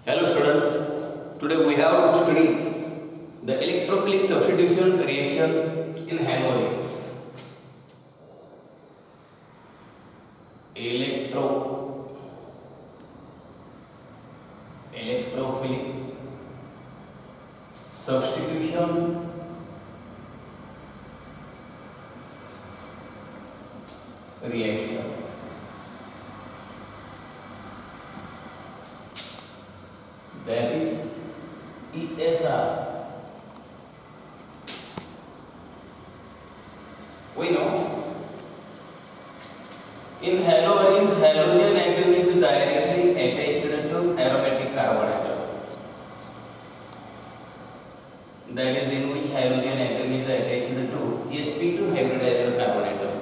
Hello student, today we have to study the electrophilic substitution reaction in halogens. Electrophilic substitution reaction. That is ESR. We know in halogens, halogen atom is directly attached to aromatic carbon atom. That is in which halogen atom is attached to sp2 hybridized carbon atom.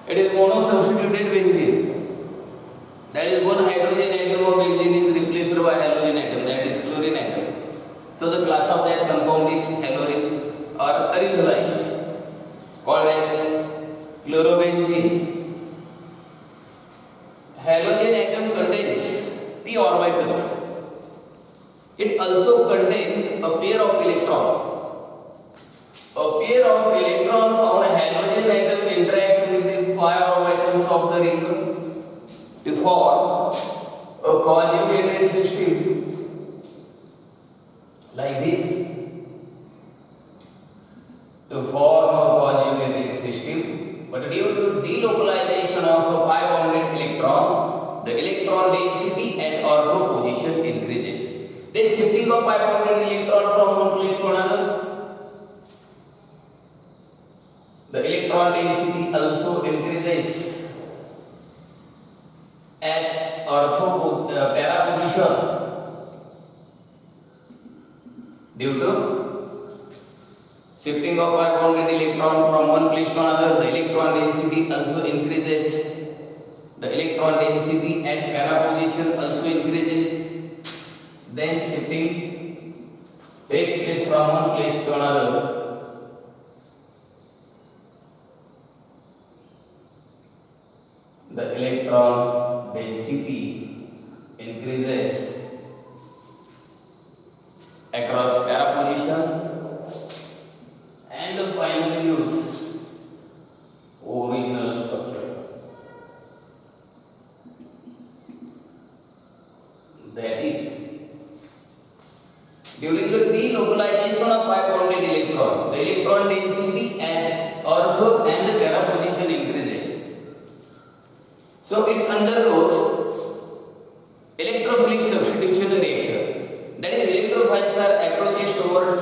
It is monosubstituted benzene. That is one hydrogen atom of benzene is replaced by halogen atom, that is chlorine atom. So the class of that compound is halogens or aryl halides called as chlorobenzene. Halogen atom contains p orbitals. It also contains a pair of electrons. A pair of electrons on a halogen atom interact with the pi orbitals of the ring to form a conjugated system like this. To form a conjugated system, but due to delocalization of a pi bonded electron, the electron density and ortho position increases. Then shifting of pi bonded electron from one place to another, the electron density also increases at para position due to shifting of pi bonded electron from one place to another. The electron density also increases. The electron density at para position also increases. Then shifting takes place from one place to another. The electron density increases across para position and finally use original structure. That is, during the delocalization of pi bonded electron, the electron density and ortho and the para position increases. So it undergoes electrophilic substitution reaction. That is, electrophiles are approaches towards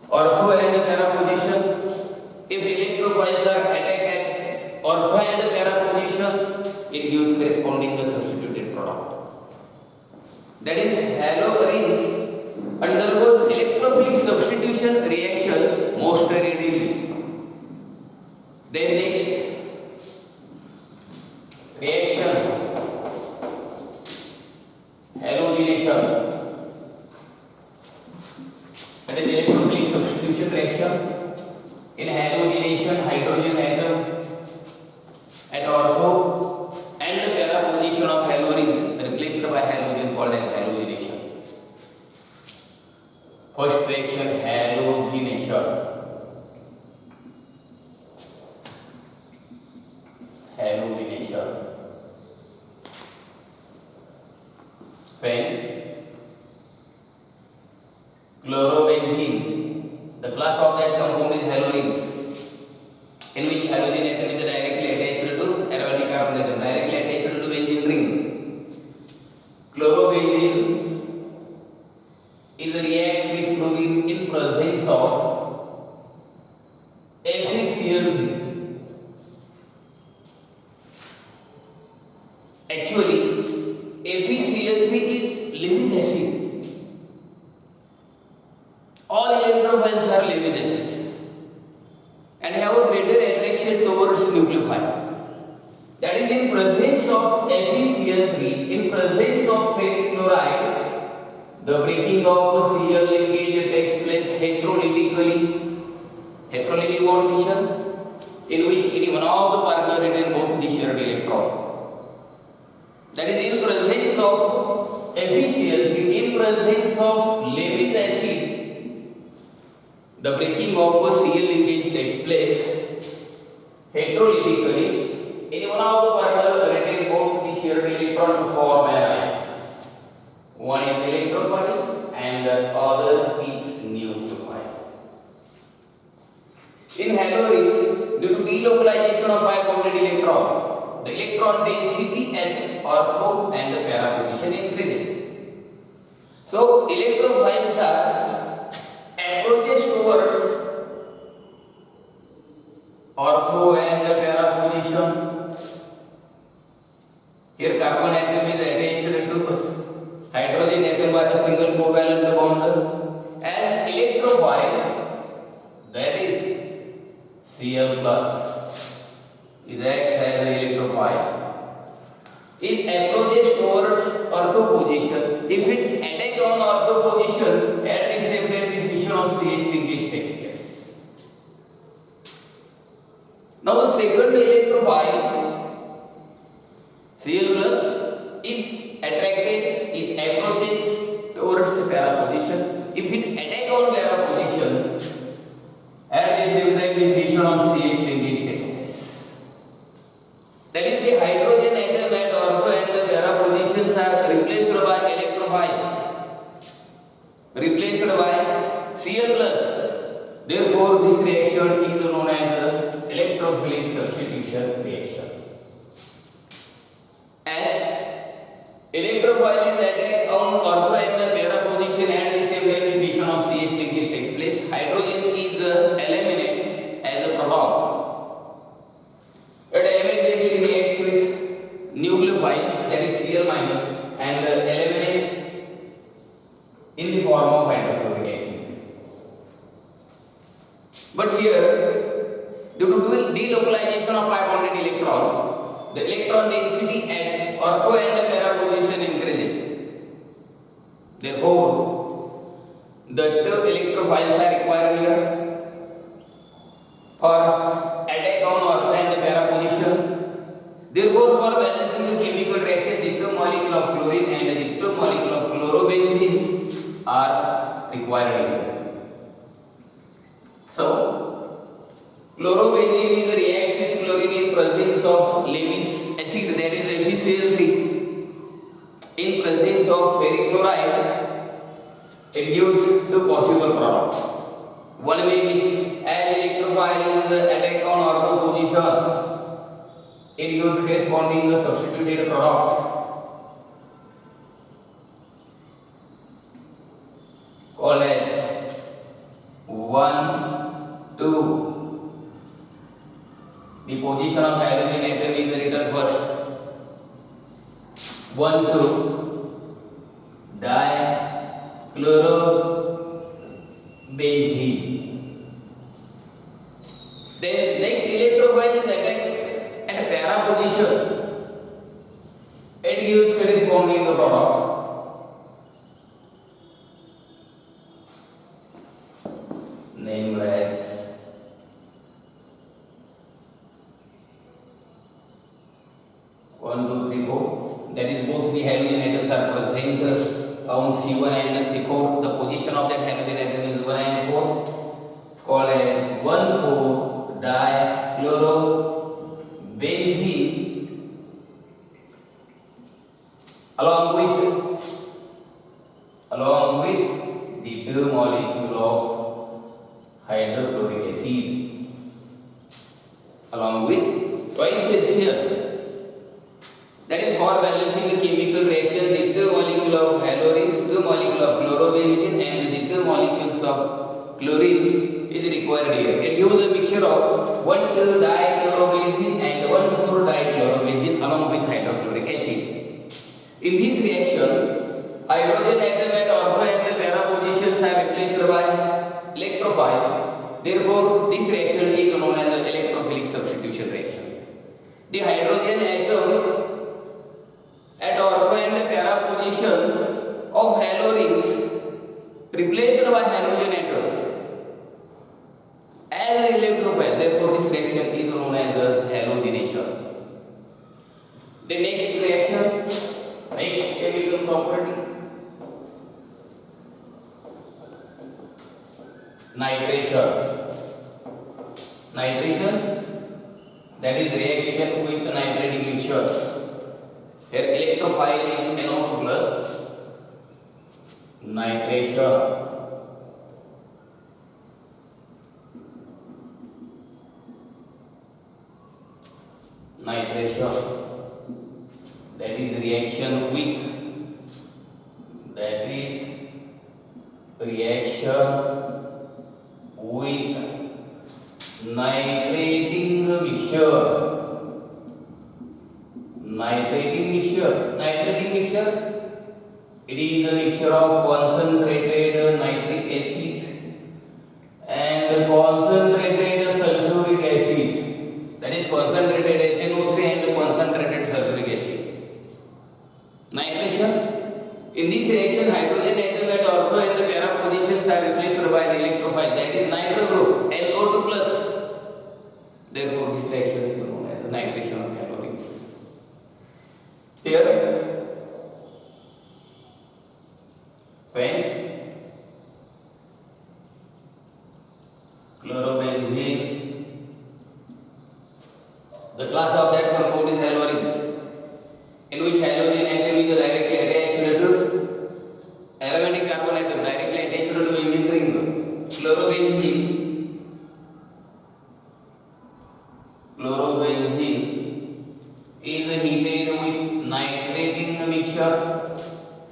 ortho and para position. If electrophiles are attacked at ortho and para position, it gives corresponding the substituted product. That is, halogens undergoes electrophilic substitution reaction most readily. Then next reaction, halogenation. That is electrophilic substitution reaction. In halogenation, hydrogen atom at ortho and para position of halogens replaced by halogen called as halogenation. First reaction, halogenation. Halogenation. When chlorobenzene, the class of that compound is halogens, in which halogen atom is directly attached to aromatic carbon atom, directly attached to benzene ring. Chlorobenzene is reacts with chlorine in presence of FeCl3. Actually, FeCl3 is Lewis acid. All electrophiles are Lewis acids and have a greater attraction towards nucleophile. That is, in presence of FeCl3, in presence of ferric chloride, the breaking of Cl linkage takes place heterolytically. Heterolytic bond fission, in which any one of the partner retain both the shared electron. That is, in presence of FeCl3 in presence of Lewis acid, the breaking of a Cl linkage takes place heterolytically in one of the particle retain both the shared electron to form an alliance. One is electrophile and the other is neutrophile. In halogens, due to delocalization of pi bonded electron, the electron density at ortho and the para position increases. So electrophiles are approaches towards ortho and the para position. Here carbon atom is attached to hydrogen atom by a single covalent bond. As electrophile, that is Cl plus is acts as an electrophile. It approaches towards ortho position. If it attacks on ortho position, at the same time the fission of CH linkage takes place. Now the second electrophile, Cl plus, is attracted, is approaches towards the para position. If it attacks on para position, at the same time the fission of CH linkage takes place. That is, the hydrogen atom at ortho and the para positions are replaced by electrophiles, replaced by Cl plus. Therefore, this reaction is known as the electrophilic substitution reaction. As electrophile is attacked on ortho and the para position, at the same time the fission of CH linkage takes place. Hydrogen is eliminated as a product. It immediately reacts with nucleophile, that is Cl minus, and eliminate in the form of hydrochloric acid. But here, due to delocalization of pi bonded electron, the electron density at ortho and the para position increases. Therefore, the two electrophiles are required here for attack on ortho and the para position. Therefore, for balancing the chemical reaction, the two molecule of chlorine and the two molecule of chlorobenzenes are required here. So, chlorobenzene is a reaction with chlorine in presence of Lewis acid, that is FeCl3. In presence of ferric chloride, it gives two possible products. One may be as electrophile is attack on ortho position, it gives corresponding substituted product called as 1, 2. The position of hydrogen atom is written first. 1, 2 dichlorobenzene. Then next electrophile is attacked at para position. It gives corresponding product named as 1, 2, 3, 4. That is, both the halogen atoms are present on C1 and C4. The position of that halogen atom is 1 and 4. It's called as 1,4-dichlorobenzene along with the two molecule of hydrochloric acid, along with twice HCl. That is, for balancing the chemical reaction, the two molecule of halogens, two molecule of chlorobenzene and the two molecules of chlorine is required here. It gives a mixture of 1,2-dichlorobenzene and 1,4-dichlorobenzene along with hydrochloric acid. In this reaction, hydrogen atom at ortho and the para positions are replaced by electrophile. Therefore, this reaction is known as the electrophilic substitution reaction. The hydrogen atom at ortho and the para position of halogens replaced by halogen atom as an electrophile. Therefore, this reaction is known as a halogenation. The next reaction, next chemical property nitration. Nitration, that is reaction with nitrating mixture. Here electrophile is NO2 plus nitration. Nitration, that is reaction with nitrating mixture. Nitrating mixture, it is a mixture of concentrated nitric acid and concentrated sulfuric acid, that is concentrated HNO3 and concentrated sulfuric acid. Nitration, in this reaction hydrogen atom at ortho and para positions are replaced by the electrophile, that is nitro group NO2 plus. Therefore this reaction is known as nitration of chlorines. Here when chlorobenzene, the class of that compound is halorines, in which halogen atom is directly attached to aromatic carbon atom, directly attached to engine ring. Chlorobenzene is heated with nitrating mixture,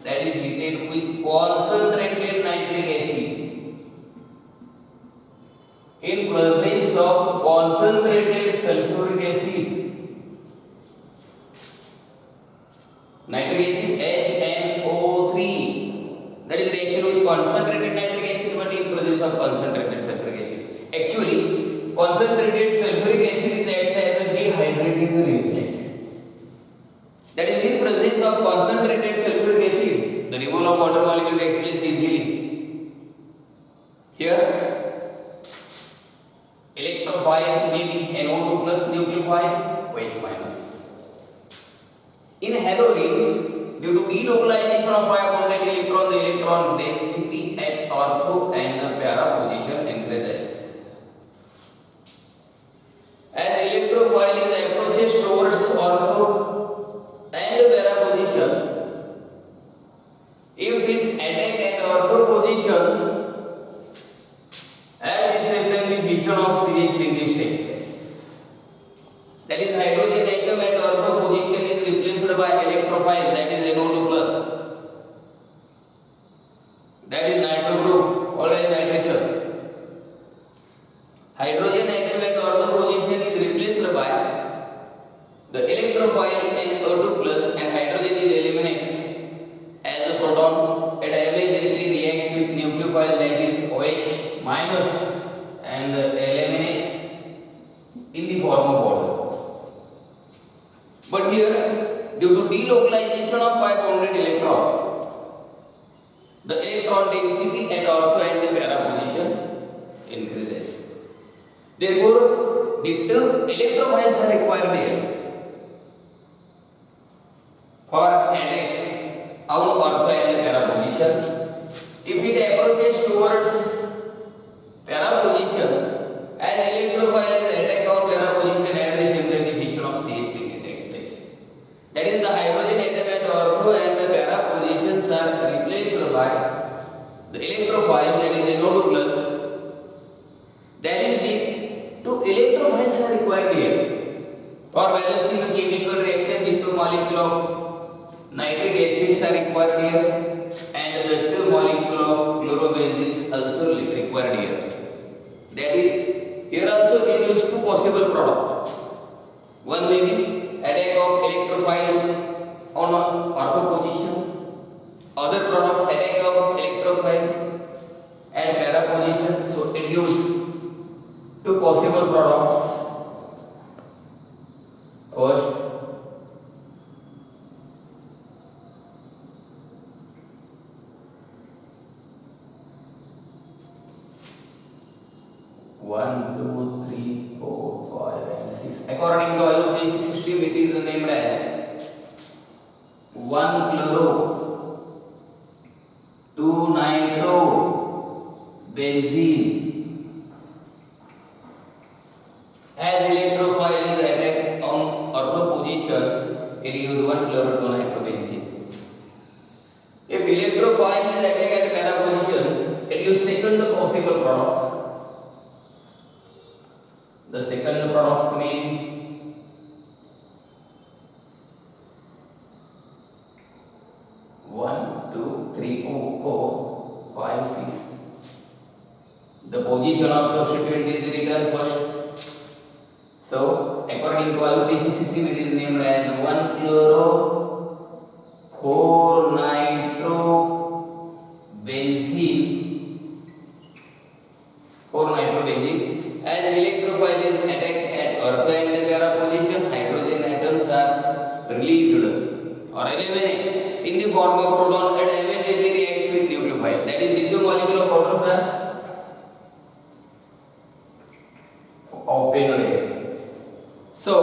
that is heated with concentrated nitric acid. In presence of concentrated sulfuric acid, nitric acid HNO3, that is reaction with concentrated nitric acid but in presence of concentrated sulfuric acid. Actually, concentrated sulfuric acid is acts as a dehydrating reagent. That is, in presence of concentrated sulfuric acid, the removal of water molecule takes place easily. Here, electrophile may be NO2 plus nucleophile, OH minus. In halorines, due to delocalization of pi bonded electron, the electron density at ortho and the para position increases. As electrophile is approaches towards ortho and para position, if it attack at ortho position, at this time the fission of CH ring is takes place. That is, hydrogen atom at ortho position is replaced by electrophile, that is NO2 plus. That is nitro group, followed by nitration. Hydrogen atom at ortho position is replaced by the electrophile NO2 plus, and hydrogen is eliminated as a proton. It immediately reacts with nucleophile, that is OH minus, and eliminate in the form of water. But here, due to delocalization of pi bonded electron, the electron density at ortho and para position increases. Therefore, the two electrophiles are required here for attack on ortho and para position. If it approaches towards para position, as electrophile is attack on para position, at the same time the fission of CH ring takes place. That is, the hydrogen atom at ortho and the para positions are replaced by the electrophile, that is NO2 plus. That is, the two electrophiles are required here for balancing a chemical reaction. The two molecule of nitric acids are required here, and the two molecule of chlorobenzenes also required here. That is, here also it gives two possible products. One may be attack of electrophile on ortho position, other product attack of electrophile at para position. So it gives two possible products. First, one, two, three, four, 5, and 6. According to IUPAC system, it is named as 1 chloro, 2 nitro, benzene, 1-chloro-2-nitrobenzene. If electrophile is attacked at para position, it is second possible product. The second product may be 1, 2, 3, 4, 5, 6. The position of substituent is written first. So, according to IUPAC system, it is named as 1-chloro-4-nitrobenzene. 4-nitrobenzene. As electrophile is attacked at ortho and para position, hydrogen atoms are released or eliminated in the form of proton and immediately reacts with nucleophile. That is, the two molecular protons are obtained here. So,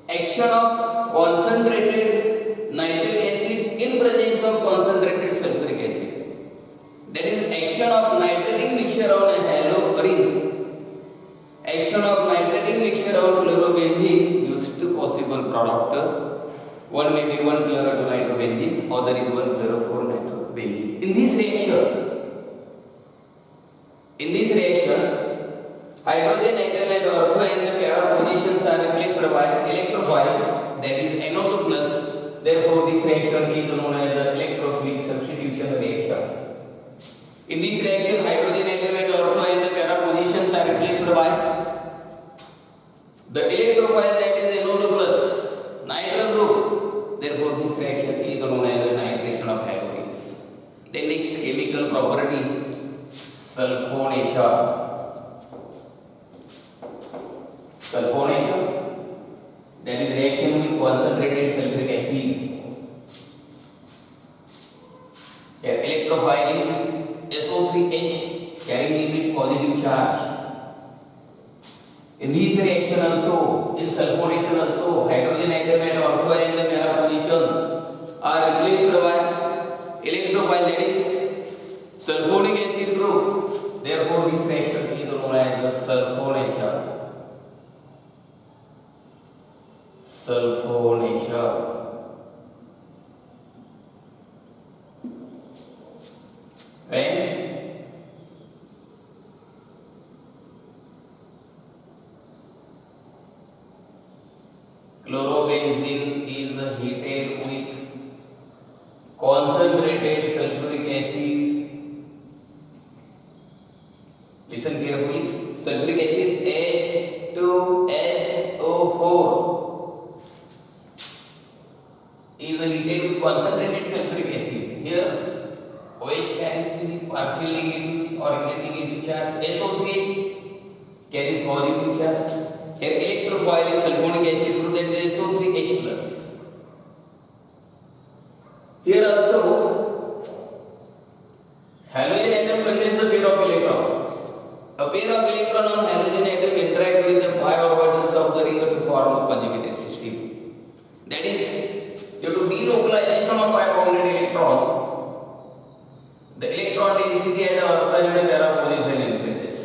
action of concentrated nitric acid in presence of concentrated sulfuric acid. That is, action of nitrogen mixture on haloarines. Action of nitrogen mixture on chlorobenzene gives two possible product. One may be 1-chloro-2-nitrobenzene, other is 1-chloro-4-nitrobenzene. In this reaction, hydrogen atom at ortho and para positions are replaced by electrophile, that is NO2+. Therefore, this reaction is known as the electrophilic substitution reaction. In this reaction, hydrogen atom at ortho and para positions are replaced by the electrophile, that is NO2+, nitro group. Therefore, this reaction is known as the nitration of halogens. The next chemical property, sulfonation. Sulfonation, that is reaction with concentrated sulfuric acid. Here electrophile is SO3H carrying the unit positive charge. In this reaction also, in sulfonation also, hydrogen atom at ortho and para position are replaced by electrophile, that is sulfonic acid group. Therefore, this reaction is known as the sulfonation. Sulfonation. When chlorobenzene is heated with concentrated sulfuric acid. Listen carefully. Sulfuric acid H2SO4 is heated with concentrated sulfuric acid. Here, OH carries the partial negative or negative charge. SO3H carries positive charge. Here, electrophile is sulfonic acid group, that is SO3H+. Here also, halogen atom contains a pair of electrons. A pair of electrons on halogen atom interact with the pi orbitals of the ring to form a conjugated system. That is, due to delocalization of pi-bounded electron, the electron density at the ortho and para position increases.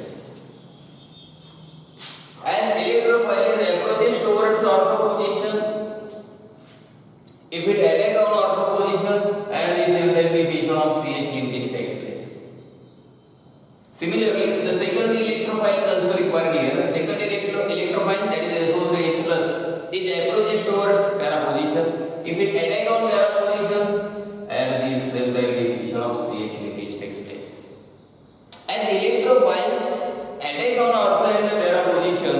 As electrophile approaches towards ortho position, if it attacks on ortho position, at the same time the fission of CH linkage takes place. Similarly, the second electrophile is also required here. Second electrophile, that is SO3H+, is approaches towards para position. If it attacks on para position, at the same time the fission of CH linkage takes place. As electrophiles attack on ortho and para position,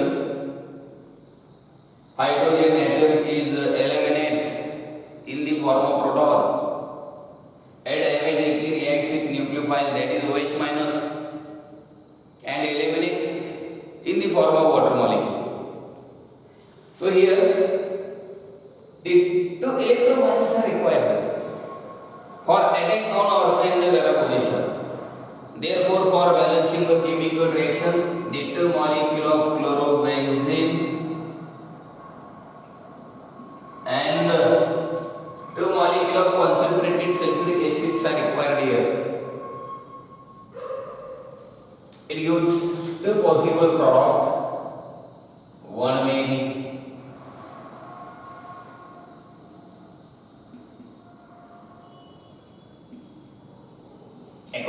hydrogen atom is eliminated in the form of proton and immediately reacts with nucleophile, that is OH minus, and eliminate in the form of water molecule. So here the two electrophiles are required for attack on ortho and para position. Therefore, for balancing the chemical reaction, the two molecule of chlorobenzene and two molecule of concentrated sulfuric acids are required here. It gives two possible products. One may be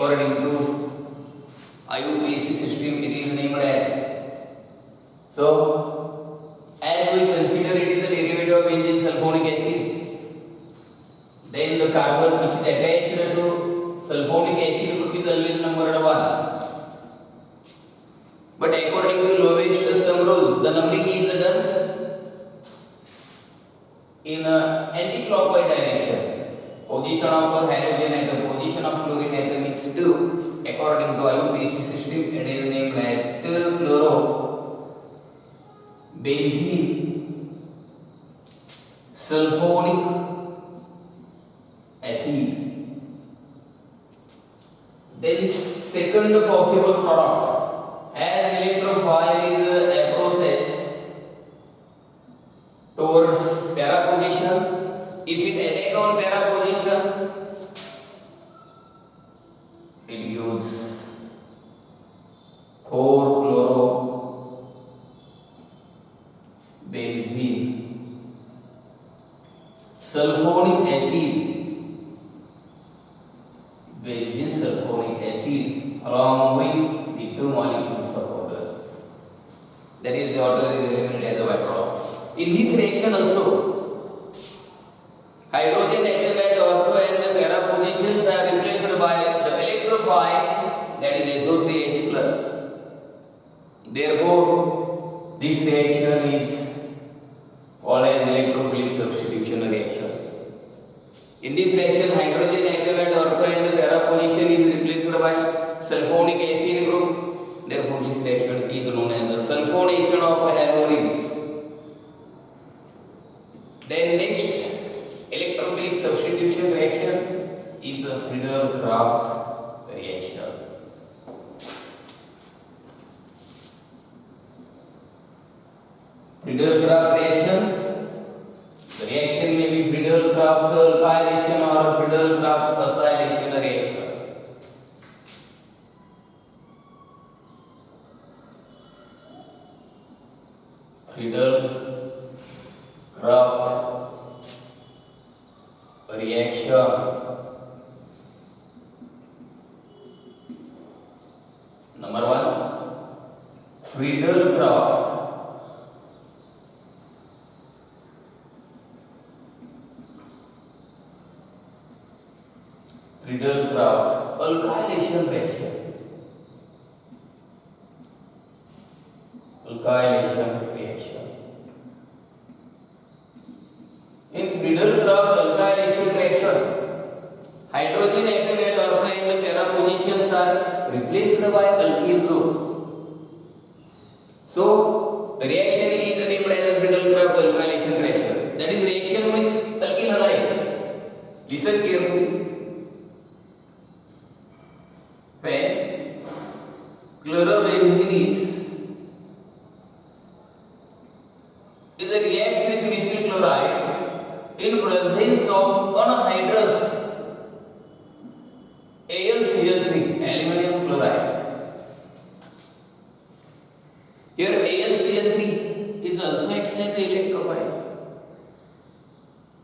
according to IUPAC system it is named as. So as we consider it is the derivative of benzene sulfonic acid, then the carbon which is attached to sulfonic acid group is always numbered 1. But according to lowest sum rule, the numbering is done in anti-clockwise direction. Position of halogen atom, position of chlorine atom is 2. According to IUPAC system, it is named as 2-chloro-benzene sulfonic acid. Then second possible product, as electrophile is approaches towards para position, if it attack on para position, it gives 4-chloro-benzene sulfonic acid, benzene sulfonic acid along with the 2 molecules of water. That is, the water is eliminated as a byproduct. In this reaction also, hydrogen atom at ortho and the para positions are replaced by the electrophile, that is SO3H+. Therefore, this reaction is called as electrophilic substitution reaction. In this reaction, hydrogen atom at ortho and the para position is replaced by sulfonic acid group. Therefore, this reaction is known as the sulfonation of halogens. Then next, electrophilic substitution reaction is a Friedel-Crafts reaction. Friedel-Crafts reaction. The reaction may be Friedel-Crafts alkylation or Friedel-Crafts acylation reaction. Friedel-Crafts reaction. Number 1, Friedel-Crafts alkylation reaction. Alkylation reaction. In Friedel-Crafts alkylation reaction, hydrogen atom at ortho and para positions are replaced by alkyl group. So the reaction is named as a Friedel-Crafts alkylation reaction. That is reaction with alkyl halide. Listen carefully. When chlorobenzene is reacts with methyl chloride in presence of anhydrous AlCl3, aluminum chloride. Here AlCl3 is also acts as electrophile.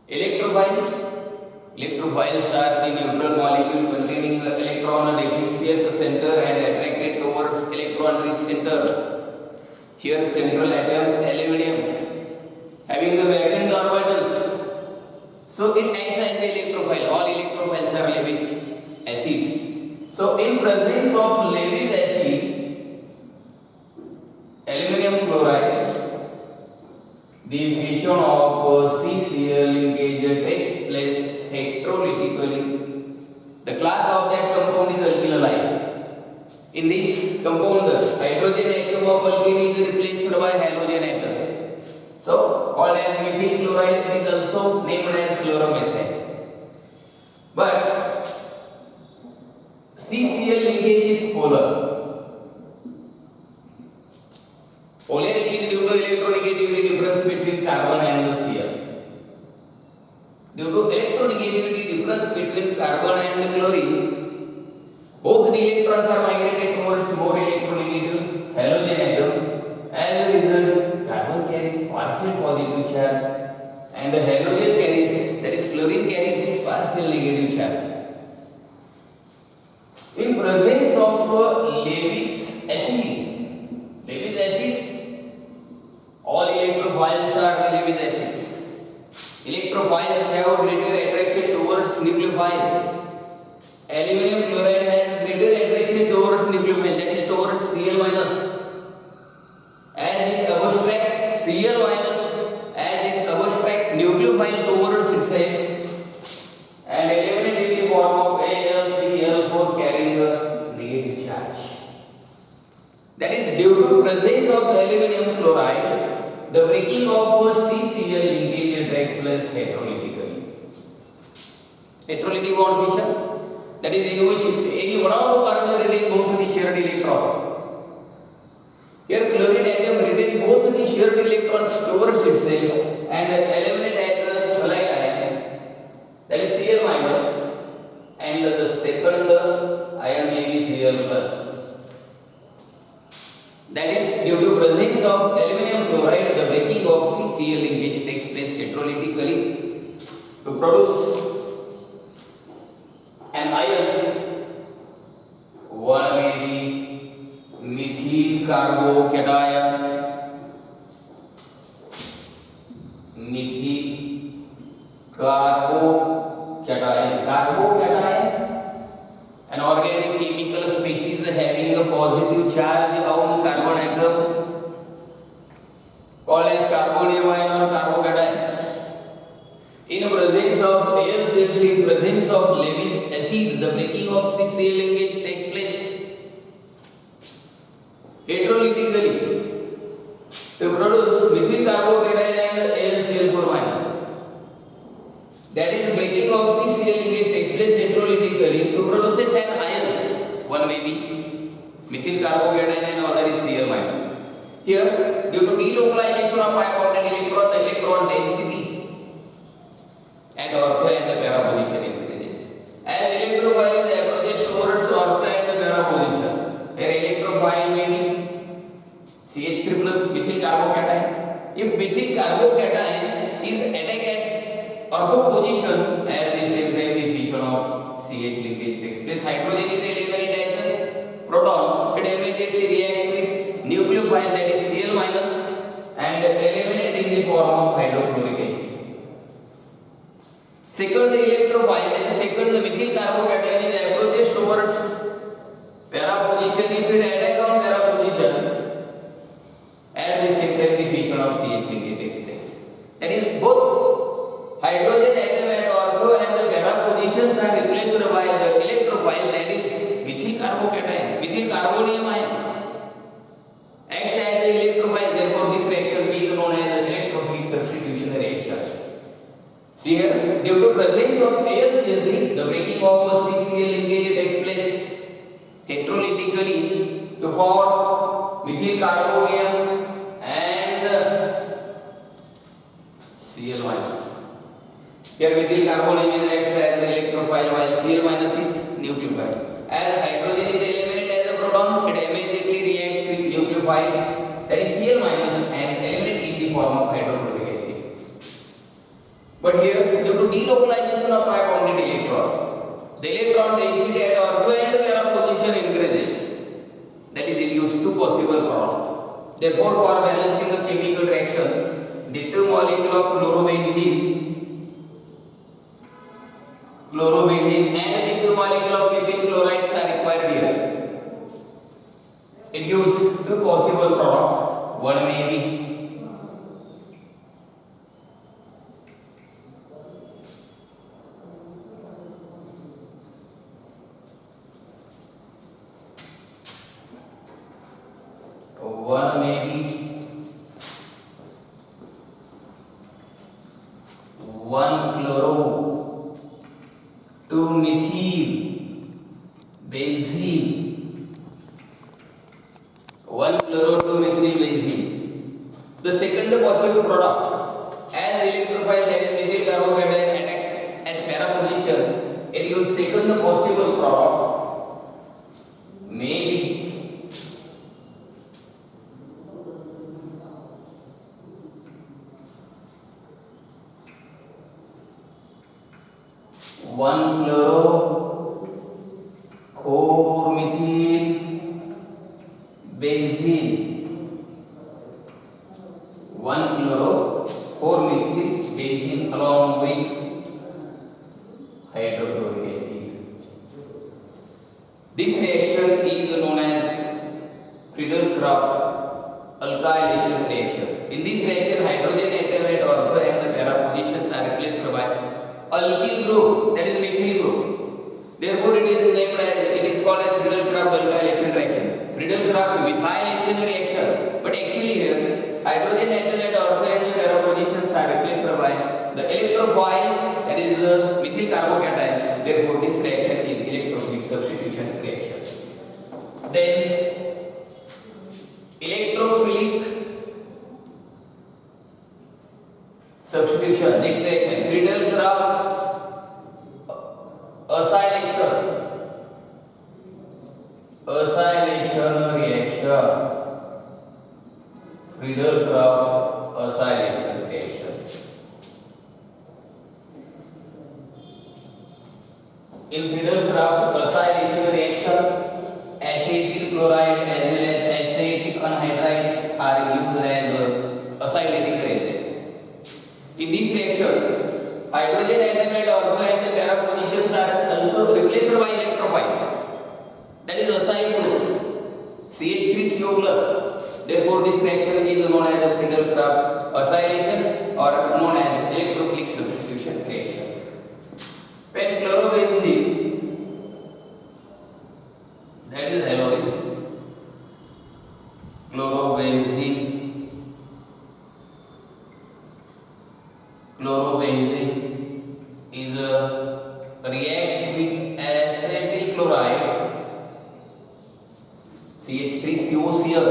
Electrophiles are the neutral molecule containing electron deficient center and attracted towards electron rich center. Here central atom aluminum having the vacant orbitals. So it acts as the electrophile. All electrophiles are Lewis acids. So in presence of Lewis acid, aluminum chloride, the fission of CCl linkage takes place heterolytically. The class of that compound is alkyl halide. In this compound, the hydrogen atom of alkene is replaced by halogen atom. So called as methyl chloride, it is also named as chloromethane. But CCl linkage is polar. Polarity is due to electronegativity difference between carbon and the Cl. Due to electronegativity difference between carbon and chlorine, both the electrons are migrated towards more electronegative halogen atom. As a result, carbon carries partial positive charge and the halogen carries, that is chlorine carries partial negative charge. In Lewis acids. Electrophiles have greater attraction towards nucleophile. Aluminum chloride has greater attraction towards nucleophile, that is towards Cl minus, as it abstracts Cl minus, as it abstracts nucleophile towards itself, and eliminate in the form of AlCl4 carrying a negative charge. That is due to presence of aluminum chloride, the breaking of CCl linkage takes place heterolytically. Heterolytic bond fission, that is in which any one of the carbon retain both the shared electron. Here chlorine atom retain both the shared electrons towards itself and eliminate as a halide ion, that is Cl minus, and the second ion may be Cl plus. That is due to presence of aluminum chloride, the breaking of CCl linkage takes place heterolytically to produce an ions. One may be methyl carbocation, an organic chemical species having a positive charge on carbon atom called as carbonium ion or carbocations. In presence of AlCl3, in presence of Lewis acid, the breaking of CCl linkage takes place heterolytically to produce methyl carbocation and AlCl4 minus. That is, breaking of CCl linkage takes place heterolytically to produce an ions. One may be methyl carbocation and other is Cl minus. Here, due to delocalization of pi bonded electron, the electron density and ortho and the para position increases. As electrophile is approaches towards ortho and the para position, where electrophile may be CH3 plus methyl carbocation. If methyl carbocation is attacked at ortho position, at the same time the fission of CH linkage takes place. Hydrogen is eliminated as a proton, it immediately reacts with nucleophile, that is Cl minus, and eliminated in the form of hydrochloric acid. Second electrophile, that is second methyl carbocation is approaches towards para position. If it attack on para position, at the same time the fission of CH linkage takes place. That is, both hydrogen atom at ortho and the para positions are replaced by the electrophile, that is methyl carbocation, methyl carbonium ion acts as the electrophile. Therefore, this reaction is known as electrophilic substitution reaction. See here, due to presence of AlCl3, the breaking of CCl linkage takes place heterolytically to form methyl carbonium and Cl minus. Here methyl carbonium acts as the electrophile while Cl minus is nucleophile. As hydrogen is eliminated as a proton, it immediately reacts with nucleophile, that is Cl minus, and eliminated in the form of hydrochloric acid. But here, due to delocalization of pi bonded electron, the electron density at ortho and para position increases. That is, it gives two possible products. Therefore, for balancing a chemical reaction, the two molecules of chlorobenzene and the two molecules of methyl chlorides are required here. It gives two possible products. One may be one chloro, two methyl benzene, one chloro, two methyl benzene. The second possible product, as electrophile, that is methyl carbocation attack at para position, it gives second possible product may be one chloro, four methyl benzene, one chloro, four benzene along with hydrochloric acid. This reaction is known as Friedel-Crafts alkylation reaction. In this reaction, hydrogen atom at ortho and the para positions are replaced by alkyl group, that is methyl group. Therefore, it is named as, it is called as Friedel-Crafts alkylation reaction. Friedel-Crafts methylation reaction. But actually here, hydrogen atom at ortho and the para positions are replaced by the electrophile, that is the methyl carbocation. Therefore, this reaction is electrophilic substitution reaction. Then electrophilic substitution, next reaction, Friedel-Crafts acylation reaction. Friedel-Crafts acylation reaction. In Friedel-Crafts acylation reaction, acetyl chloride as well as acetic anhydrides are used as acylating agent. In this reaction, hydrogen atom at ortho and the para positions are also replaced by electrophile, that is acyl group CH3CO+. Therefore, this reaction is known as a Friedel-Crafts acylation or known as electrophilic substitution reaction. When chlorobenzene, that is halogens, chlorobenzene is reacts with acetyl chloride CH3COCl,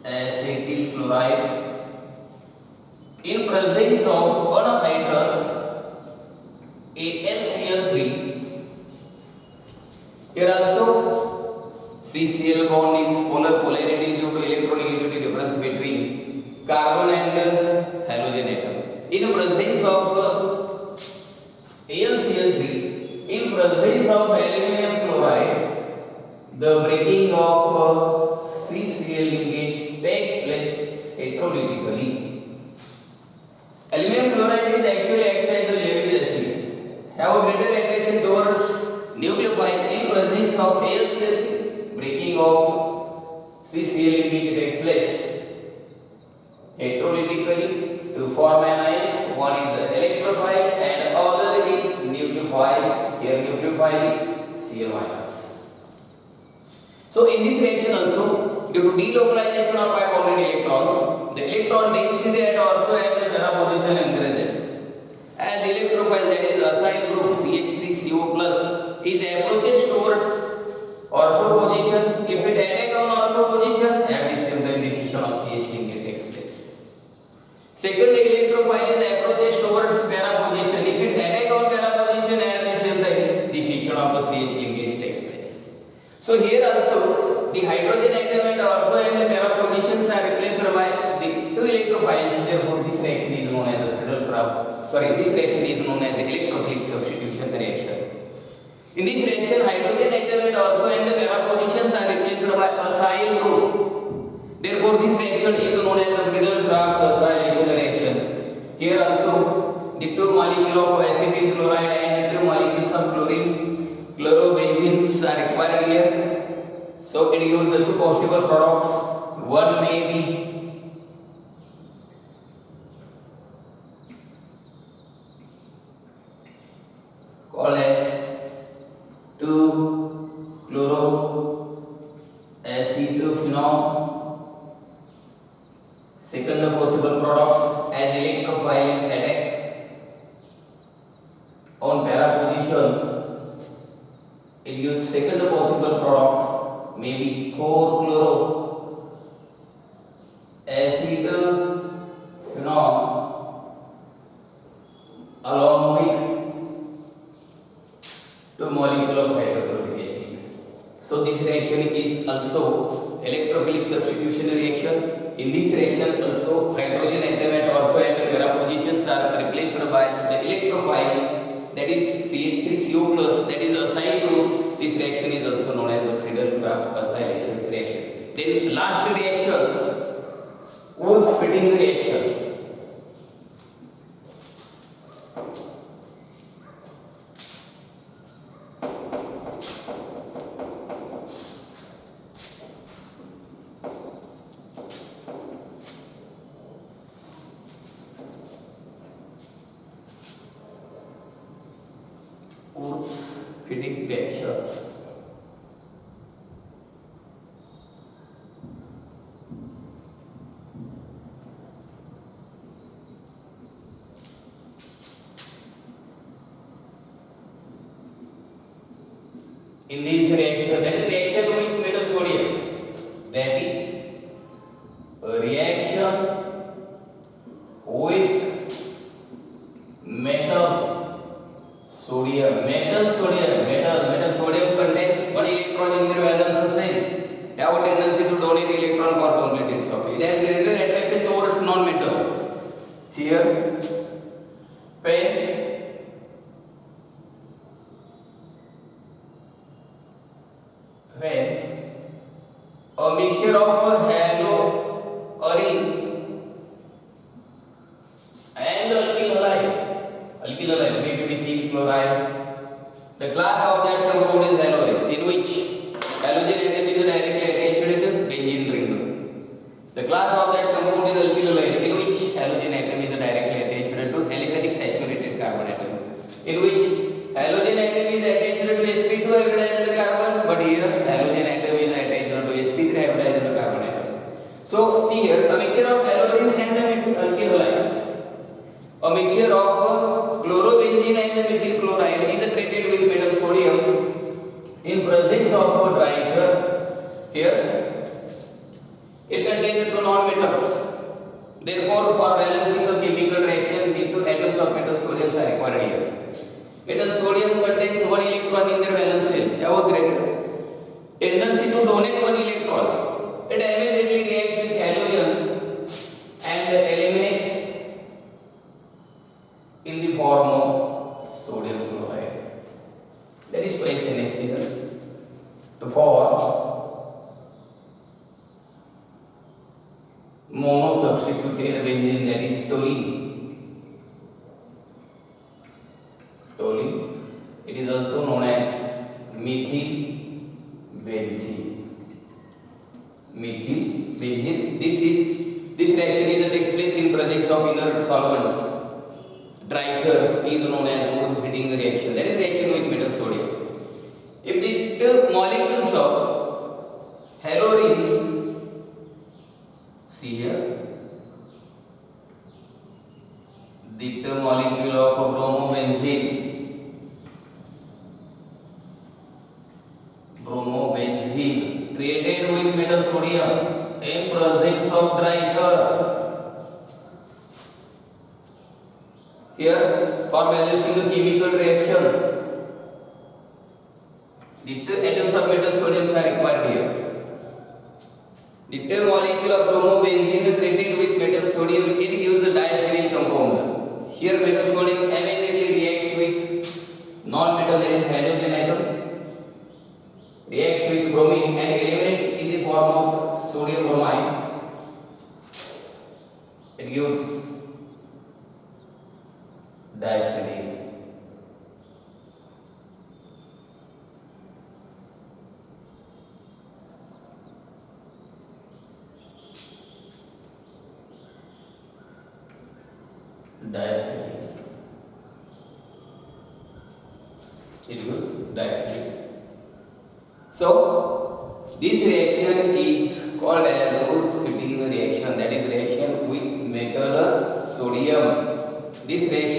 acetyl chloride in presence of anhydrous AlCl3. Here also CCl bond is polarity due to electronegativity difference between carbon and halogen atom. In presence of AlCl3, in presence of aluminum chloride, the breaking of CCl linkage takes place heterolytically. Aluminum chloride is actually acts as a Lewis acid, have a greater attraction towards nucleophile. In presence of AlCl3, breaking of CCl linkage takes place heterolytically to form anions. One is the electrophile and other is nucleophile. Here nucleophile is Cl-. So in this reaction also, due to delocalization of pi-bonded electron, the electron density at ortho and the para position increases. As electrophile, that is acyl group CH3CO+, is approaches towards ortho position. If it attack on ortho position, at the same time diffusion of CH linkage takes place. Second, the electrophile is approaches towards para position. If it attack on para position, at the same time diffusion of the CH linkage takes place. So here also the hydrogen atom at ortho and the para positions are replaced by the two electrophiles. Therefore, this reaction is known as the this reaction is known as the electrophilic substitution reaction. In this reaction, hydrogen atom at ortho and the para positions are replaced by acyl group. Therefore, this reaction is known as the Friedel-Crafts acylation reaction. Here also, the two molecules of acetyl chloride and the two molecules of chlorobenzenes are required here. So, it gives the two possible products. One may be called as 2-chloroacetophenol. Second possible product, as electrophile is attacked on para position, it gives second possible product, maybe 4-chloroacetophenol along with 2 molecules of hydrochloric acid. So this reaction is also electrophilic substitution reaction. In this reaction also hydrogen atom at ortho and para positions are replaced by the electrophile, that is CH3CO+, that is acyl group. This reaction is also known as the Friedel-Crafts acylation reaction. Then last reaction, Wolff-Fitting reaction. force fitting reaction. In this reaction, that is reaction with metal sodium. That is a reaction with metal sodium. Metal sodium contain one electron in their valence shell. Have a tendency to donate electron for complete its of it. It has greater attraction towards non-metal. See here, when a mixture of haloarine and alkyl halide, maybe methyl chloride. The class of that compound is haloarenes, in which halogen atom is directly attached to benzene ring. The class of that compound is alkyl halide, in which halogen atom is directly attached to aliphatic saturated carbon atom, in which halogen atom is attached to sp2 hybridized carbon, but here halogen atom is attached to sp3 hybridized carbon atom. So see here, a mixture of haloarenes and alkyl halides, a mixture of chlorobenzene and methyl chloride is treated with metal sodium in presence of a dry ether. Here it contains two non-metals. Therefore, for balancing the chemical reaction, the two atoms of metal sodium are required here. Metal sodium contains one electron in their valence shell. Have a greater tendency to donate one electron. It immediately reacts with halogen and eliminate in the form of sodium chloride. That is twice NaCl to form monosubstituted benzene, that is toluene. It is also known as methyl benzene. This reaction takes place in presence of inert solvent. Dry ether is known as force fitting reaction. That is reaction with metal sodium. If the two molecules of haloarenes, see here, the two molecule of bromobenzene treated with metal sodium in presence of dry ether. Here, for balancing the chemical reaction, the two atoms of metal sodium are required here. The two molecule of bromobenzene treated with metal sodium, it gives a diphenyl compound. Here, metal sodium immediately reacts with non-metal, that is halogen atom, reacts with bromine and eliminate in the form of sodium bromide. It gives diphenyl. It gives diphenyl. So this reaction is called as Roots-Fitting reaction, that is reaction with metal sodium. This reaction